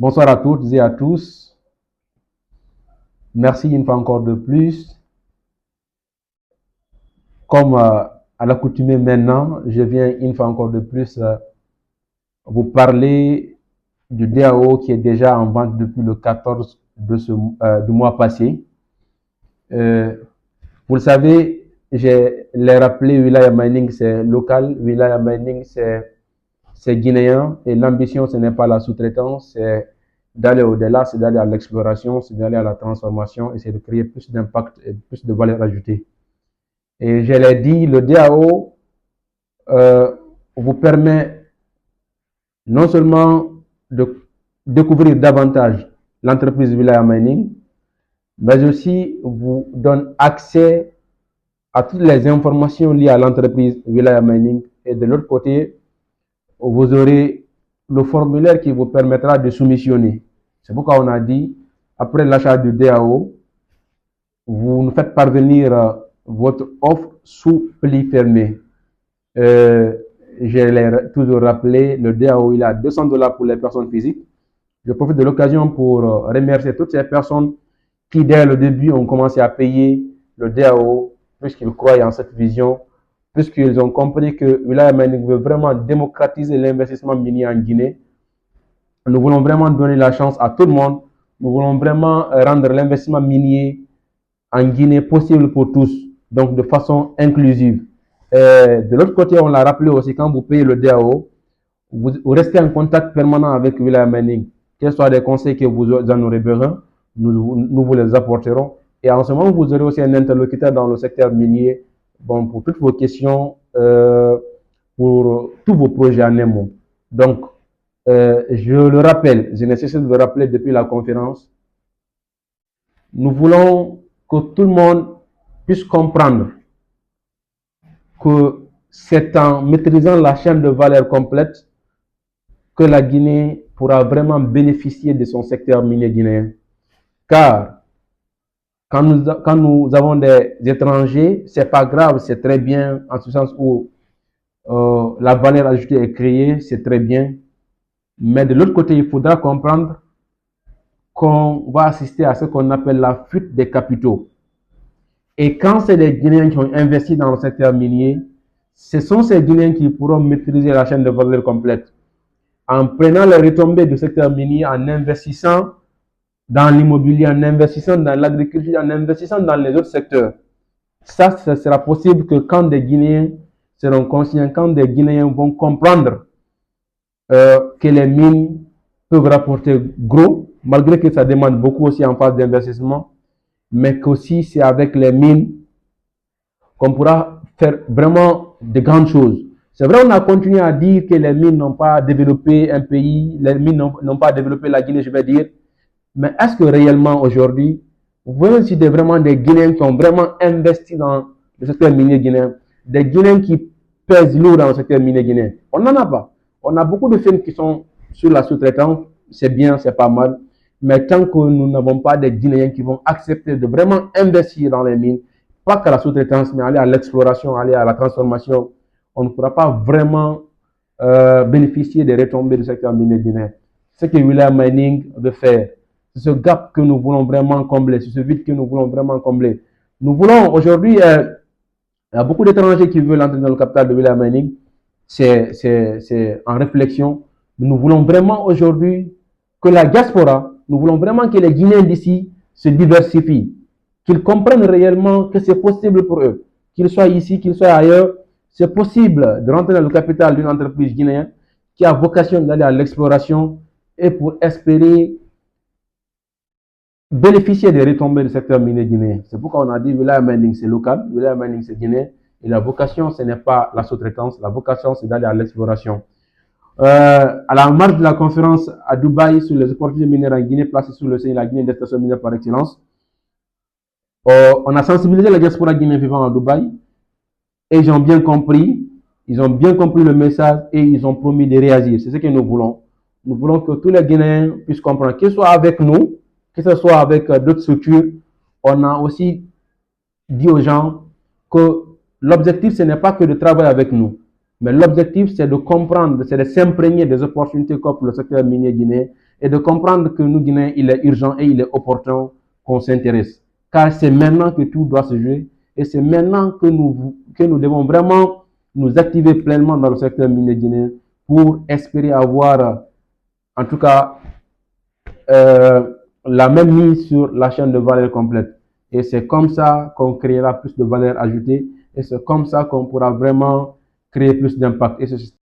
Bonsoir à toutes et à tous. Merci une fois encore de plus. Comme à l'accoutumée maintenant, je viens une fois encore de plus vous parler du DAO qui est déjà en vente depuis le 14 du mois passé. Vous le savez, je l'ai rappelé, Wilaya Mining c'est local, Wilaya Mining c'est guinéen et l'ambition ce n'est pas la sous-traitance, c'est d'aller au-delà, c'est d'aller à l'exploration, c'est d'aller à la transformation et c'est de créer plus d'impact et plus de valeur ajoutée. Et je l'ai dit, le DAO vous permet non seulement de découvrir davantage l'entreprise Wilaya Mining, mais aussi vous donne accès à toutes les informations liées à l'entreprise Wilaya Mining. Et de l'autre côté, vous aurez le formulaire qui vous permettra de soumissionner. C'est pourquoi on a dit, après l'achat du DAO, vous nous faites parvenir votre offre sous pli fermé. Je l'ai toujours rappelé, le DAO, il a $200 pour les personnes physiques. Je profite de l'occasion pour remercier toutes ces personnes qui, dès le début, ont commencé à payer le DAO, puisqu'ils croient en cette vision, puisqu'ils ont compris que Wilaya Mining veut vraiment démocratiser l'investissement minier en Guinée. Nous voulons vraiment donner la chance à tout le monde. Nous voulons vraiment rendre l'investissement minier en Guinée possible pour tous, donc de façon inclusive. De l'autre côté, on l'a rappelé aussi, quand vous payez le DAO, vous restez en contact permanent avec Wilaya Mining. Quels soient les conseils que vous en aurez besoin, nous vous les apporterons. Et en ce moment, vous aurez aussi un interlocuteur dans le secteur minier, bon, pour toutes vos questions, pour tous vos projets en un mot. Donc, je le rappelle, je ne cesse de le rappeler depuis la conférence, nous voulons que tout le monde puisse comprendre que c'est en maîtrisant la chaîne de valeur complète que la Guinée pourra vraiment bénéficier de son secteur minier guinéen. Car quand nous avons des étrangers, c'est pas grave, c'est très bien, en ce sens où la valeur ajoutée est créée, c'est très bien. Mais de l'autre côté, il faudra comprendre qu'on va assister à ce qu'on appelle la fuite des capitaux. Et quand c'est les Guinéens qui ont investi dans le secteur minier, ce sont ces Guinéens qui pourront maîtriser la chaîne de valeur complète. En prenant les retombées du secteur minier, en investissant dans l'immobilier, en investissant dans l'agriculture, en investissant dans les autres secteurs. Ça, ce sera possible que quand des Guinéens seront conscients, quand des Guinéens vont comprendre que les mines peuvent rapporter gros, malgré que ça demande beaucoup aussi en phase d'investissement, mais qu'aussi c'est avec les mines qu'on pourra faire vraiment de grandes choses. C'est vrai, on a continué à dire que les mines n'ont pas développé un pays, les mines n'ont pas développé la Guinée, je vais dire, mais est-ce que réellement aujourd'hui, vous voyez citer vraiment des Guinéens qui ont vraiment investi dans le secteur minier guinéen, des Guinéens qui pèsent lourd dans le secteur minier guinéen? On n'en a pas. On a beaucoup de films qui sont sur la sous-traitance, c'est bien, c'est pas mal, mais tant que nous n'avons pas des Guinéens qui vont accepter de vraiment investir dans les mines, pas qu'à la sous-traitance, mais aller à l'exploration, aller à la transformation, on ne pourra pas vraiment bénéficier des retombées du secteur minier guinéen. Ce que Wilaya Mining veut faire, c'est ce gap que nous voulons vraiment combler, c'est ce vide que nous voulons vraiment combler. Nous voulons aujourd'hui, il y a beaucoup d'étrangers qui veulent entrer dans le capital de Wilaya Mining, c'est en réflexion. Nous voulons vraiment aujourd'hui que la diaspora, nous voulons vraiment que les Guinéens d'ici se diversifient, qu'ils comprennent réellement que c'est possible pour eux, qu'ils soient ici, qu'ils soient ailleurs, c'est possible de rentrer dans le capital d'une entreprise guinéenne qui a vocation d'aller à l'exploration et pour espérer bénéficier des retombées du secteur minier guinéen. C'est pourquoi on a dit Wilaya Mining c'est local, Wilaya Mining c'est guinéen, et la vocation ce n'est pas la sous-traitance, la vocation c'est d'aller à l'exploration. À la marge de la conférence à Dubaï sur les opportunités minières en Guinée, placée sous le signe de la Guinée d'extraction minière par excellence, on a sensibilisé la diaspora guinéenne vivant à Dubaï et ils ont bien compris le message et ils ont promis de réagir. C'est ce que nous voulons. Nous voulons que tous les Guinéens puissent comprendre, qu'ils soient avec nous, que ce soit avec d'autres structures. On a aussi dit aux gens que l'objectif, ce n'est pas que de travailler avec nous, mais l'objectif, c'est de comprendre, c'est de s'imprégner des opportunités qu'offre le secteur minier guinéen et de comprendre que nous, Guinéens, il est urgent et il est opportun qu'on s'intéresse. Car c'est maintenant que tout doit se jouer et c'est maintenant que nous devons vraiment nous activer pleinement dans le secteur minier guinéen pour espérer avoir, en tout cas, la même mise sur la chaîne de valeur complète. Et c'est comme ça qu'on créera plus de valeur ajoutée et c'est comme ça qu'on pourra vraiment créer plus d'impact. Et